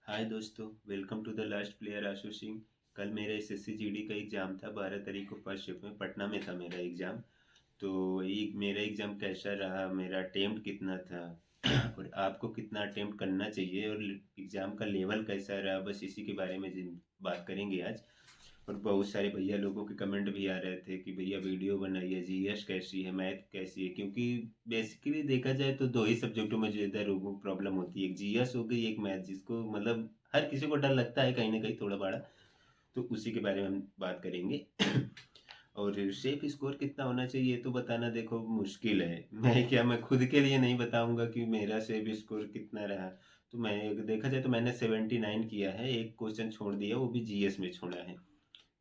हाय दोस्तों, welcome to the last player Ashu Singh. कल मेरा एसएससी जीडी का एग्ज़ाम था। 12 तारीख को फर्स्ट शिफ्ट में पटना में था मेरा एग्ज़ाम। तो वही मेरा एग्ज़ाम कैसा रहा, मेरा अटेम्प्ट कितना था और आपको कितना अटेम्प्ट करना चाहिए और एग्ज़ाम का लेवल कैसा रहा, बस इसी के बारे में बात करेंगे आज। और बहुत सारे भैया लोगों के कमेंट भी आ रहे थे कि भैया वीडियो बनाइए, जीएस कैसी है, मैथ कैसी है, क्योंकि बेसिकली देखा जाए तो दो ही सब्जेक्टों में ज़्यादा लोगों को प्रॉब्लम होती है, एक जीएस हो गई, एक मैथ, जिसको मतलब हर किसी को डर लगता है कहीं ना कहीं थोड़ा बड़ा। तो उसी के बारे में हम बात करेंगे। और सेफ स्कोर कितना होना चाहिए तो बताना देखो मुश्किल है। मैं खुद के लिए नहीं बताऊंगा कि मेरा सेफ स्कोर कितना रहा। तो मैं देखा जाए तो मैंने 79 किया है, एक क्वेश्चन छोड़ दिया, वो भी जीएस में छोड़ा है।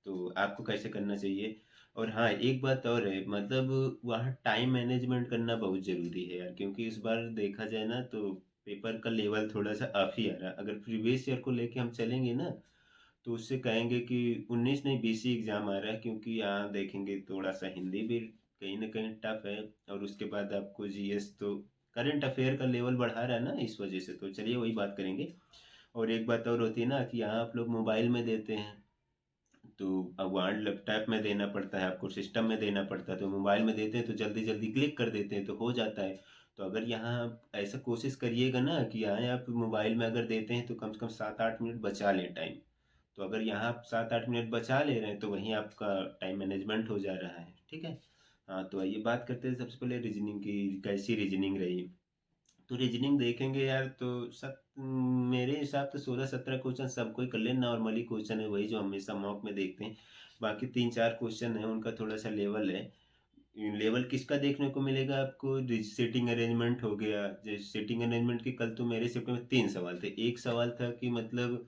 तो आपको कैसे करना चाहिए। और हाँ, एक बात और है, मतलब वहाँ टाइम मैनेजमेंट करना बहुत ज़रूरी है यार, क्योंकि इस बार देखा जाए ना तो पेपर का लेवल थोड़ा सा ऑफ ही आ रहा है। अगर प्रीवियस ईयर को लेके हम चलेंगे ना तो उससे कहेंगे कि 19 नहीं 20 ही एग्ज़ाम आ रहा है, क्योंकि यहाँ देखेंगे थोड़ा सा हिंदी भी कहीं ना कहीं टफ है। और उसके बाद आपको जीएस तो करंट अफेयर का लेवल बढ़ा रहा है ना, इस वजह से तो चलिए वही बात करेंगे। और एक बात और होती है ना कि यहाँ आप लोग मोबाइल में देते हैं, तो अब वहाँ लैपटॉप में देना पड़ता है, आपको सिस्टम में देना पड़ता है। तो मोबाइल में देते हैं तो जल्दी जल्दी क्लिक कर देते हैं तो हो जाता है। तो अगर यहाँ आप ऐसा कोशिश करिएगा ना कि यहाँ आप मोबाइल में अगर देते हैं तो कम से कम 7-8 मिनट बचा लें टाइम। तो अगर यहाँ आप 7-8 मिनट बचा ले रहे हैं तो वहीं आपका टाइम मैनेजमेंट हो जा रहा है, ठीक है। हाँ, तो आइए बात करते हैं सबसे पहले रीजनिंग की, कैसी रीजनिंग रही। तो रीजनिंग देखेंगे यार तो मेरे हिसाब से 16-17 क्वेश्चन सबको ही कर ले, नॉर्मली क्वेश्चन है वही जो हमेशा मॉक में देखते हैं। बाकी 3-4 क्वेश्चन है उनका थोड़ा सा लेवल है। लेवल किसका देखने को मिलेगा आपको, सीटिंग अरेंजमेंट हो गया। जैसे सीटिंग अरेंजमेंट के कल तो मेरे शिफ्ट में 3 सवाल थे। एक सवाल था कि मतलब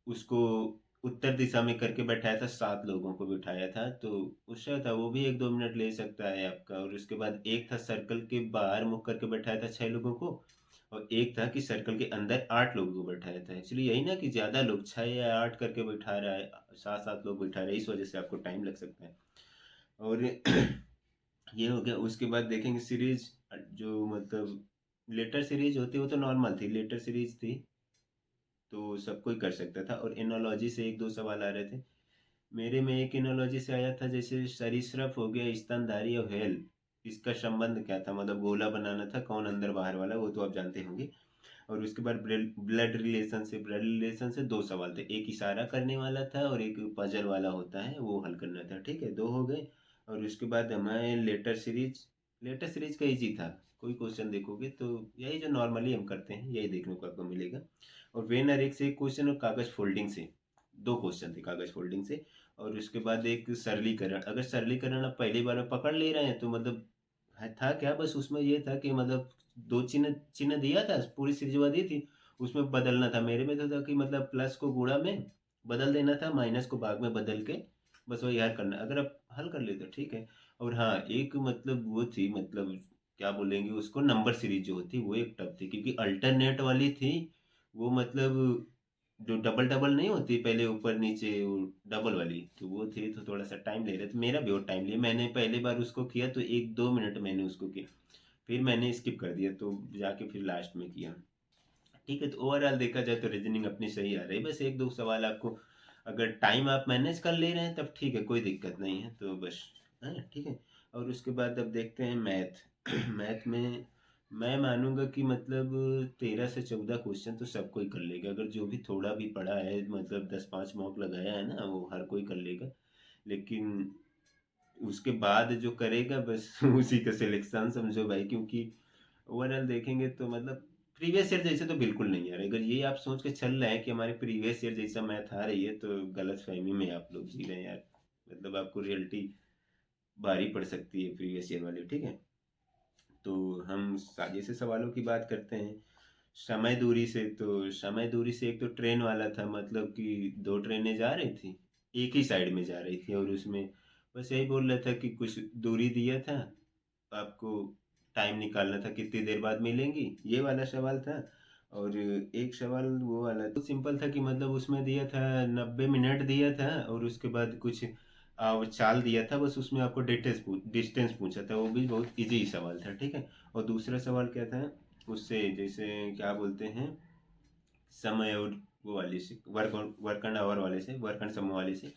उसको उत्तर दिशा में करके बैठाया था, 7 लोगों को बिठाया था, तो उससे था वो भी 1-2 मिनट ले सकता है आपका। और उसके बाद एक था सर्कल के बाहर मुख करके बैठाया था 6 लोगों को। और एक था कि सर्कल के अंदर 8 लोगों को बैठाया था। एक्चुअली यही ना कि ज्यादा लोग 6 या 8 करके बैठा रहा है, 7-7 लोग बैठा रहे हैं, इस वजह से आपको टाइम लग सकता है। और ये हो गया। उसके बाद देखेंगे सीरीज, जो मतलब लेटर सीरीज होती है वो तो नॉर्मल थी, लेटर सीरीज थी तो सब कोई कर सकता था। और एनोलॉजी से 1-2 सवाल आ रहे थे। मेरे में एक एनोलॉजी से आया था, जैसे सरीसृप हो गया, स्तनधारी और व्हेल, इसका संबंध क्या था, मतलब गोला बनाना था, कौन अंदर बाहर वाला, वो तो आप जानते होंगे। और उसके बाद ब्लड रिलेशन से 2 सवाल थे, एक इशारा करने वाला था और एक पजल वाला होता है वो हल करना था, ठीक है, 2 हो गए। और उसके बाद हमारे लेटर सीरीज का इजी था। कोई क्वेश्चन देखोगे तो यही जो नॉर्मली हम करते हैं यही देखने को आपको मिलेगा। और वेनर एक से एक क्वेश्चन और कागज फोल्डिंग से 2 क्वेश्चन थे, कागज फोल्डिंग से। और उसके बाद एक सरलीकरण, अगर सरलीकरण आप पहली बार में पकड़ ले रहे हैं तो मतलब था क्या, बस उसमें ये था कि मतलब दो चिन्ह चिन्ह दिया था, पूरी सीरीज दी थी, उसमें बदलना था। मेरे में तो था कि मतलब प्लस को गुणा में बदल देना था, माइनस को भाग में बदल के बस वही हल करना, अगर आप हल कर लेते ठीक है। और हाँ, एक मतलब वो थी, मतलब क्या बोलेंगे उसको, नंबर सीरीज जो होती वो एक टफ थी, क्योंकि अल्टरनेट वाली थी वो, मतलब जो डबल डबल नहीं होती, पहले ऊपर नीचे वो डबल वाली, तो वो थी तो थोड़ा सा टाइम ले रहे थे, मेरा भी बहुत टाइम लिया। मैंने पहली बार उसको किया तो 1-2 मिनट मैंने उसको किया, फिर मैंने स्किप कर दिया तो जाके फिर लास्ट में किया, ठीक है। तो ओवरऑल देखा जाए तो रीजनिंग अपनी सही आ रही है, बस 1-2 सवाल आपको अगर टाइम आप मैनेज कर ले रहे हैं तब ठीक है, कोई दिक्कत नहीं है, तो बस है, ठीक है। और उसके बाद अब देखते हैं मैथ। मैथ में मैं मानूंगा कि मतलब 13 से 14 क्वेश्चन तो सब कोई कर लेगा, अगर जो भी थोड़ा भी पढ़ा है, मतलब 10-5 मॉक लगाया है ना, वो हर कोई कर लेगा। लेकिन उसके बाद जो करेगा बस उसी का सिलेक्शन समझो भाई, क्योंकि ओवरऑल देखेंगे तो मतलब प्रीवियस ईयर जैसे तो बिल्कुल नहीं आ रहा। अगर ये आप सोच के चल रहे हैं कि हमारे प्रीवियस ईयर जैसा मैथ आ रही है तो गलत फहमी में आप लोग जी रहे हैं यार, मतलब आपको रियलिटी भारी पड़ सकती है प्रीवियस ईयर वाली, ठीक है। तो हम आगे से सवालों की बात करते हैं। समय दूरी से, तो समय दूरी से एक तो ट्रेन वाला था, मतलब कि 2 ट्रेनें जा रही थी, एक ही साइड में जा रही थी, और उसमें बस यही बोल रहा था कि कुछ दूरी दिया था आपको, टाइम निकालना था कितनी देर बाद मिलेंगी, ये वाला सवाल था। और एक सवाल वो वाला तो सिंपल था कि मतलब उसमें दिया था 90 मिनट दिया था, और उसके बाद कुछ वो चाल दिया था, बस उसमें आपको डिस्टेंस पूछा था, वो भी बहुत इजी सवाल था, ठीक है। और दूसरा सवाल क्या था उससे, जैसे क्या बोलते हैं, समय और वो वाले से वर्क एंड आवर वाले से, वर्क एंड समय वाले से।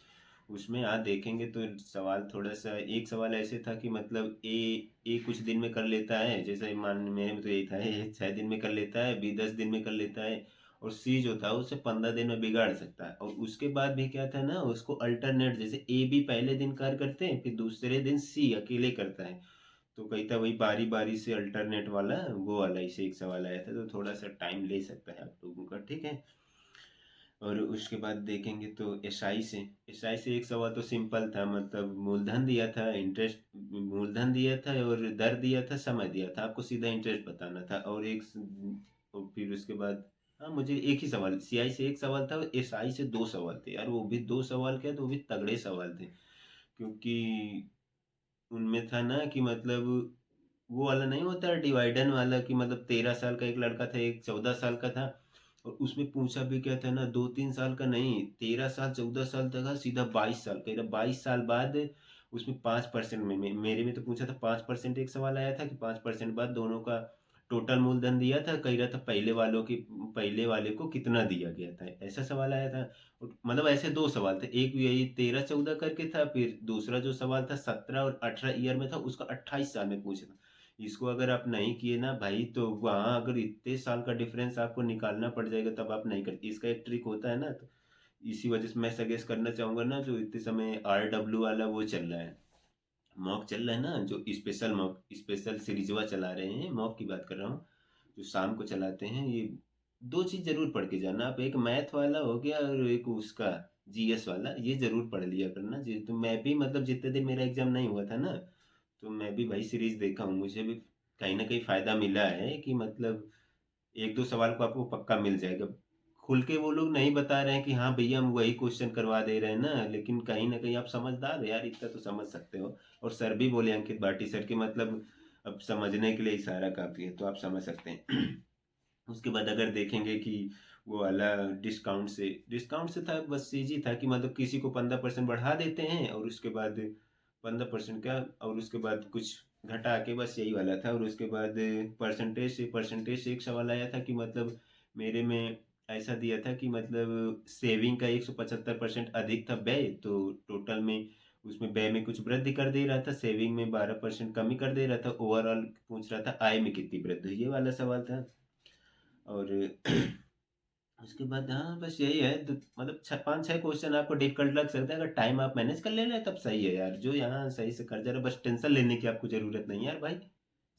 उसमें आप देखेंगे तो सवाल थोड़ा सा, एक सवाल ऐसे था कि मतलब ए कुछ दिन में कर लेता है, जैसे मान मेरे में तो यही था, ए 6 दिन में कर लेता है, बी 10 दिन में कर लेता है, और सी जो था उसे 15 दिन में बिगाड़ सकता है। और उसके बाद भी क्या था ना, उसको अल्टरनेट, जैसे ए बी पहले दिन कार्य करते हैं, फिर दूसरे दिन सी अकेले करता है। तो कही था वही बारी बारी से अल्टरनेट वाला, वो वाला इसे एक सवाल आया था, तो थोड़ा सा टाइम ले सकता है आप लोगों का, ठीक है। और उसके बाद देखेंगे तो एसआई से एक सवाल तो सिंपल था, मतलब मूलधन दिया था, इंटरेस्ट, मूलधन दिया था और दर दिया था, समय दिया था, आपको सीधा इंटरेस्ट बताना था। और फिर उसके बाद, हाँ मुझे एक ही सवाल, सीआई से एक सवाल था, एसआई से 2 सवाल थे यार, वो भी 2 सवाल क्या, तो वो भी तगड़े सवाल थे। क्योंकि उनमें था ना कि मतलब वो वाला नहीं होता डिवाइडन वाला, कि मतलब 13 साल का एक लड़का था, एक 14 साल का था, और उसमें पूछा भी क्या था ना, 2-3 साल का नहीं, 13 साल 14 साल तक का, सीधा 22 साल का, 22 साल बाद उसमें 5% में, मेरे में तो पूछा था 5%, एक सवाल आया था कि 5% बाद दोनों का टोटल मूलधन दिया था, कह रहा था पहले वाले को कितना दिया गया था, ऐसा सवाल आया था। मतलब ऐसे 2 सवाल थे, एक यही 13-14 करके था, फिर दूसरा जो सवाल था 17 और 18 ईयर में था, उसका 28 साल में पूछा था। इसको अगर आप नहीं किए ना भाई, तो वहाँ अगर इतने साल का डिफरेंस आपको निकालना पड़ जाएगा, तब आप नहीं करते। इसका एक ट्रिक होता है ना, तो इसी वजह से मैं सजेस्ट करना चाहूंगा ना, जो इतने समय RW वाला वो चल रहा है, मॉक चल रहा है ना, जो स्पेशल मॉक, स्पेशल सीरीजवा चला रहे हैं, मॉक की बात कर रहा हूँ, जो शाम को चलाते हैं, ये 2 चीज जरूर पढ़ के जाना आप, एक मैथ वाला हो गया और एक उसका जीएस वाला, ये जरूर पढ़ लिया करना जी। तो मैं भी मतलब जितने दिन मेरा एग्जाम नहीं हुआ था ना, तो मैं भी भाई सीरीज देखा हूँ, मुझे भी कहीं ना कहीं फायदा मिला है, कि मतलब 1-2 सवाल को आपको पक्का मिल जाएगा। खुल के वो लोग नहीं बता रहे हैं कि हाँ भैया हम वही क्वेश्चन करवा दे रहे हैं ना, लेकिन कहीं ना कहीं आप समझदार हो यार, इतना तो समझ सकते हो। और सर भी बोले, अंकित भाटी सर, के मतलब अब समझने के लिए इशारा काफी है, तो आप समझ सकते हैं। उसके बाद अगर देखेंगे कि वो वाला डिस्काउंट से था, बस इजी था कि मतलब किसी को 15% बढ़ा देते हैं, और उसके बाद 15% का, और उसके बाद कुछ घटा के, बस यही वाला था। और उसके बाद परसेंटेज से एक सवाल आया था कि मतलब मेरे में ऐसा दिया था कि मतलब सेविंग का 175% अधिक था व्यय, तो टोटल में उसमें व्यय में कुछ वृद्धि कर दे रहा था, सेविंग में 12% कमी कर दे रहा था, ओवरऑल पूछ रहा था आय में कितनी वृद्धि हुई, ये वाला सवाल था। और उसके बाद हाँ बस यही है, तो मतलब 5-6 क्वेश्चन आपको डिफिकल्ट लग सकता है, अगर टाइम आप मैनेज कर ले रहे हैं तब सही है यार, जो यहाँ सही से कर जा रहे हैं, बस टेंशन लेने की आपको जरूरत नहीं है यार भाई,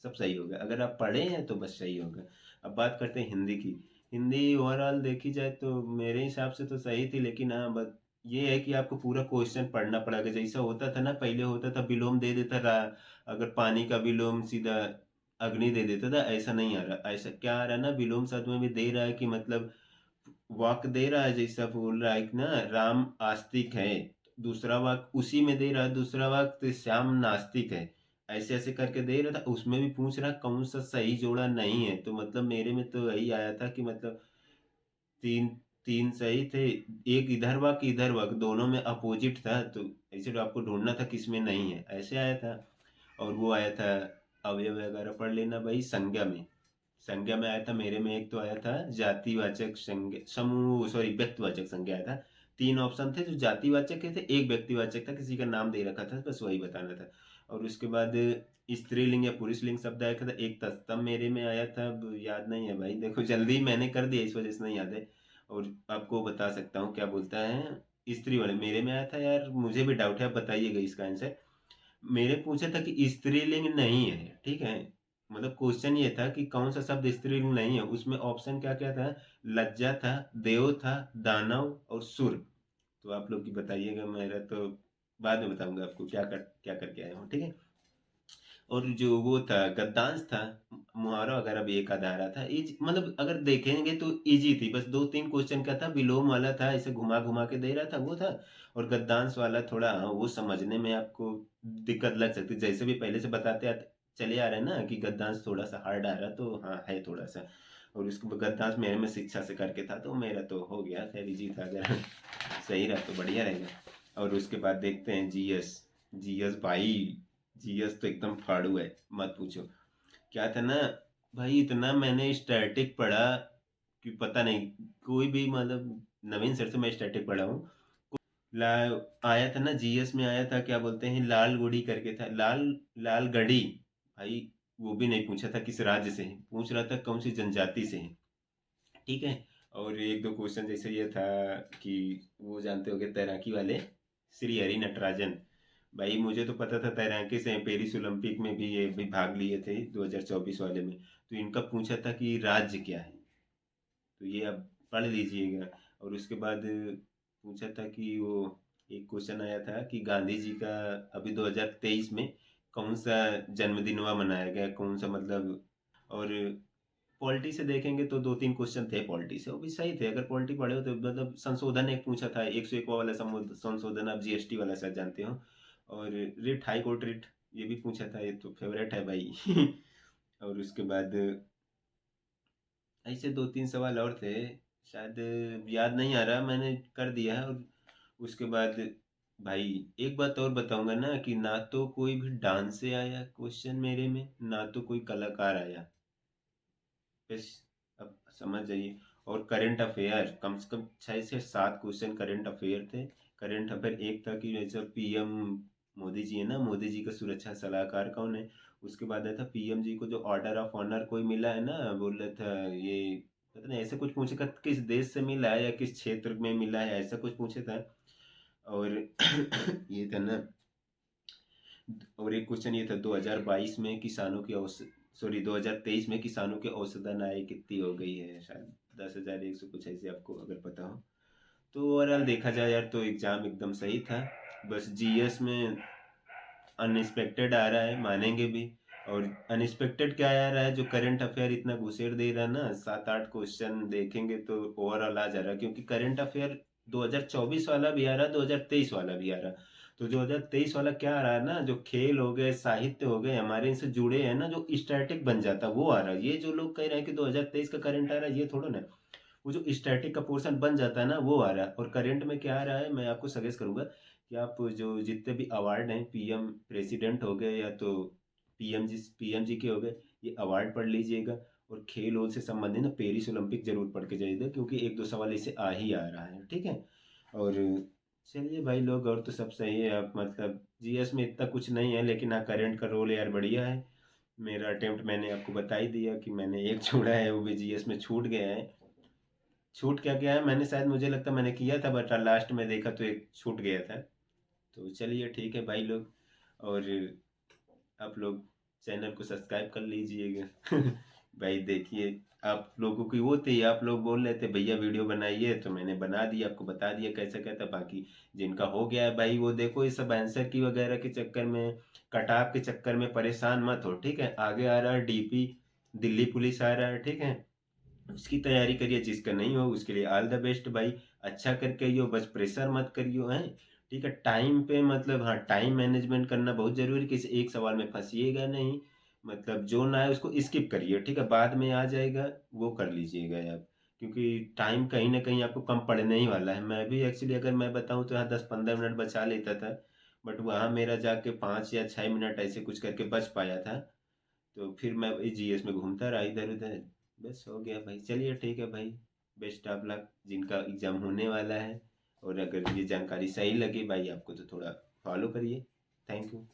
सब सही होगा, अगर आप पढ़े हैं तो बस सही होगा। अब बात करते हैं हिंदी की। हिंदी ओवरऑल देखी जाए तो मेरे हिसाब से तो सही थी, लेकिन हाँ बस ये है कि आपको पूरा क्वेश्चन पढ़ना पड़ेगा, जैसा होता था ना पहले, होता था विलोम दे देता रहा, अगर पानी का विलोम सीधा अग्नि दे देता था, ऐसा नहीं आ रहा, ऐसा क्या आ रहा है ना, विलोम शब्द में भी दे रहा है कि मतलब वाक्य दे रहा है, जैसा बोल रहा है कि ना राम आस्तिक है, दूसरा वाक्य उसी में दे रहा है, दूसरा वाक्य श्याम नास्तिक है, ऐसे ऐसे करके दे रहा था, उसमें भी पूछ रहा कौन सा सही जोड़ा नहीं है, तो मतलब मेरे में तो यही आया था कि मतलब तीन तीन सही थे, एक इधर वाक्य इधर वाक्य दोनों में अपोजिट था, तो ऐसे तो आपको ढूंढना था किसमें नहीं है, ऐसे आया था। और वो आया था अवयव वगैरह पढ़ लेना भाई, संज्ञा में, संज्ञा में आया था मेरे में, एक तो आया था जातिवाचक संज्ञा, समूह सॉरी व्यक्तिवाचक संज्ञा आया था। 3 ऑप्शन थे, जो जातिवाचक के थे, एक व्यक्तिवाचक था, किसी का नाम दे रखा था, बस वही बताना था। और उसके बाद स्त्रीलिंग या पुरुषलिंग शब्द आया था, एक तत्सम मेरे में आया था, अब याद नहीं है भाई, देखो जल्दी मैंने कर दिया इस वजह से नहीं याद है। और आपको बता सकता हूँ क्या बोलता है, स्त्री वाले मेरे में आया था यार, मुझे भी डाउट है, आप बताइएगा इसका आंसर। मेरे पूछा था कि स्त्रीलिंग नहीं है, ठीक है, मतलब क्वेश्चन ये था कि कौन सा शब्द स्त्रीलिंग नहीं है, उसमें ऑप्शन क्या क्या था, लज्जा था, देव था, दानव और सुर। तो आप लोग की बताइएगा, मेरा तो बाद में बताऊंगा आपको क्या करके आया हूँ, ठीक है। और जो वो था गद्दांश था, मुहावरा वगैरह भी एक आधा आ रहा था, इज मतलब अगर देखेंगे तो इजी थी, बस 2-3 क्वेश्चन का था, विलोम वाला था, ऐसे घुमा घुमा के दे रहा था वो था। और गद्दांश वाला थोड़ा हाँ, वो समझने में आपको दिक्कत लग सकती, जैसे भी पहले से बताते आते चले आ रहे हैं ना कि गद्दांश थोड़ा सा हार्ड आ रहा, तो हाँ है थोड़ा सा। और उसको गद्दांश मेरे में शिक्षा से करके था, तो मेरा तो हो गया, खैर इजी था, अगर सही रहा तो बढ़िया रहेगा। और उसके बाद देखते हैं जीएस। जीएस भाई, जीएस तो एकदम फाड़ू है, मत पूछो। क्या था ना भाई, इतना मैंने स्टैटिक पढ़ा, कि पता नहीं, कोई भी मतलब नवीन सर से मैं स्टैटिक पढ़ा हूँ। ला आया था ना, जीएस में आया था, क्या बोलते हैं, लाल गुड़ी करके था, लाल लाल गढ़ी। भाई वो भी नहीं पूछा था किस राज्य से है, पूछ रहा था कौन सी जनजाति से है। ठीक है। और एक दो क्वेश्चन जैसे ये था कि वो जानते होगे तैराकी वाले, श्री हरि नटराजन। भाई मुझे तो पता था तैराकी से पेरिस ओलंपिक में भी ये भी भाग लिए थे 2024 वाले में। तो इनका पूछा था कि राज्य क्या है, तो ये आप पढ़ लीजिएगा। और उसके बाद पूछा था कि वो एक क्वेश्चन आया था कि गांधी जी का अभी 2023 में कौन सा जन्मदिन हुआ मनाया गया, कौन सा मतलब। और पॉलिटी से देखेंगे तो दो तीन क्वेश्चन थे पॉलिटी से, वो भी सही थे। अगर पॉलिटी पढ़े हो तो मतलब संशोधन एक पूछा था, 101 वाला संशोधन, आप जीएसटी वाला शायद जानते हो। और रिट, हाई कोर्ट रिट, ये भी पूछा था, ये तो फेवरेट है भाई। और उसके बाद ऐसे दो तीन सवाल और थे, शायद याद नहीं आ रहा, मैंने कर दिया है। और उसके बाद भाई एक बात और बताऊंगा ना कि ना तो कोई भी डांस से आया क्वेश्चन मेरे में, ना तो कोई कलाकार आया, बस अब समझ जाइए। और करंट अफेयर कम से कम 6 से 7 क्वेश्चन करंट अफेयर थे। करंट अफेयर एक था कि जैसे पीएम मोदी जी है ना, मोदी जी का सुरक्षा सलाहकार कौन है। उसके बाद आया था पीएम जी को जो ऑर्डर ऑफ ऑनर कोई मिला है ना, बोल रहा था ये, पता नहीं ऐसे कुछ पूछे था किस देश से मिला है या किस क्षेत्र में मिला है, ऐसा कुछ पूछे था। और ये था ना, और एक क्वेश्चन ये था 2022 में किसानों की सॉरी 2023 में किसानों की औसतन आय कितनी हो गई है, शायद 10,100 कुछ ऐसे, आपको अगर पता हो तो। ओवरऑल देखा जाए यार तो एग्जाम एकदम सही था। बस जीएस में अनएक्सपेक्टेड आ रहा है, मानेंगे भी। और अनएक्सपेक्टेड क्या आ रहा है, जो करंट अफेयर इतना घुसेड़ दे रहा है ना, 7-8 क्वेश्चन देखेंगे तो ओवरऑल आ जा रहा है। क्योंकि करंट अफेयर 2024 वाला भी आ रहा है, 2023 वाला भी आ रहा है। तो 2023 वाला क्या आ रहा है ना, जो खेल हो गए, साहित्य हो गए, हमारे इनसे जुड़े हैं ना, जो स्टैटिक बन जाता है वो आ रहा है। ये जो लोग कह रहे हैं कि 2023 का करंट आ रहा है, ये थोड़ा ना, वो जो स्टैटिक का पोर्शन बन जाता है ना वो आ रहा है। और करंट में क्या आ रहा है, मैं आपको सजेस्ट करूंगा कि आप जो जितने भी अवार्ड हैं, पीएम प्रेसिडेंट हो गए या तो पीएम जी के हो गए, ये अवार्ड पढ़ लीजिएगा। और खेल वोल से संबंधित ना पेरिस ओलंपिक जरूर पढ़ के जाइएगा, क्योंकि एक दो सवाल इसे आ ही आ रहा है। ठीक है। और चलिए भाई लोग, और तो सब सही है। आप मतलब जीएस में इतना कुछ नहीं है, लेकिन हाँ करंट का रोल यार बढ़िया है। मेरा अटेम्प्ट मैंने आपको बता ही दिया कि मैंने एक छोड़ा है, वो भी जीएस में छूट गया है। छूट क्या गया है, मैंने शायद, मुझे लगता मैंने किया था बट लास्ट में देखा तो एक छूट गया था। तो चलिए ठीक है भाई लोग। और आप लोग चैनल को सब्सक्राइब कर लीजिएगा। भाई देखिए, आप लोगों की वो थी, आप लोग बोल रहे थे भैया वीडियो बनाइए, तो मैंने बना दिया, आपको बता दिया कैसा क्या था। बाकी जिनका हो गया है भाई, वो देखो ये सब आंसर की वगैरह के चक्कर में, कटाव के चक्कर में परेशान मत हो। ठीक है, आगे आ रहा है डीपी, दिल्ली पुलिस आ रहा है। ठीक है, उसकी तैयारी करिए, जिसका नहीं हो उसके लिए ऑल द बेस्ट भाई। अच्छा करके आइयो, बस प्रेशर मत करियो है। ठीक है, टाइम पे मतलब, हाँ टाइम मैनेजमेंट करना बहुत जरूरी है, किसी एक सवाल में फंसिएगा नहीं। मतलब जो ना है उसको स्किप करिए, ठीक है, बाद में आ जाएगा, वो कर लीजिएगा आप। क्योंकि टाइम कहीं ना कहीं आपको कम पड़ने ही वाला है। मैं भी एक्चुअली अगर मैं बताऊं तो यहाँ 10-15 मिनट बचा लेता था, बट वहाँ मेरा जाके 5 या 6 मिनट ऐसे कुछ करके बच पाया था। तो फिर मैं जीएस में घूमता रहा इधर उधर, बस हो गया भाई। चलिए ठीक है भाई, बेस्ट ऑफ लक जिनका एग्ज़ाम होने वाला है। और अगर ये जानकारी सही लगी भाई आपको तो थोड़ा फॉलो करिए। Thank you.